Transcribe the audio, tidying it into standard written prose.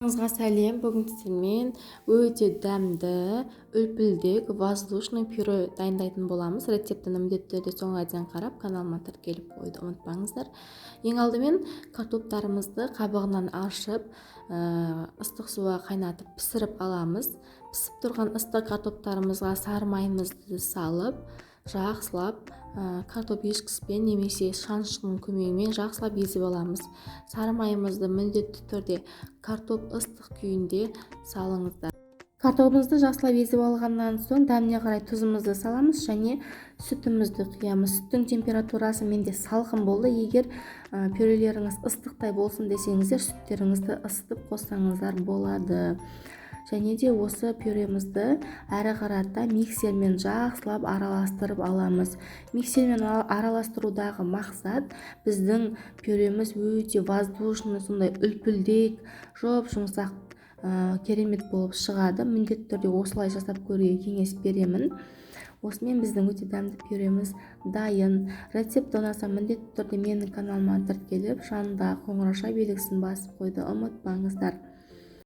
Сәлем, бүгін сіздермен өте дәмді, үлпілдек, воздушный пюре дайындайтын боламыз. Рецептіні міндетті түрде соңға дейін қарап, каналыма тіркеліп қойды ұмытпаңыздар. Ең алдымен картоптарымызды қабығынан аршып, ыстық суға қайнатып пісіріп аламыз. Пісіп тұрған ыстық картоптарымызға сары майымызды салып, жақсылап картоп ешкіспен немесе шаншының көмегімен жақсылап езіп аламыз. Сары майымызды міндетті түрде картоп ыстық күйінде салыңыздар. Картопымызды жақсылап езіп алғаннан соң дәміне қарай тұзымызды саламыз және сүтімізді құямыз. Сүттің температурасы менде салқын болды. Егер пюрелеріңіз ыстықтай болсын десеңіздер, сүттеріңізді ысытып қоссаңыздар болады. Және де осы пюремізді әрі қарата миксермен жақсылап араластырып аламыз. Миксермен араластырудағы мақсат біздің пюреміз өте воздушный, сондай үлпілдек, жұмсақ керемет болып шығады. Міндетті түрде осылай жасап көруге кеңес беремін. Осымен біздің өте дәмді пюреміз дайын. Рецепт ұнаса міндетті түрде менің каналыма тіркеліп, жанында қоңырауша белгісін басып қойды ұмытпаңыздар.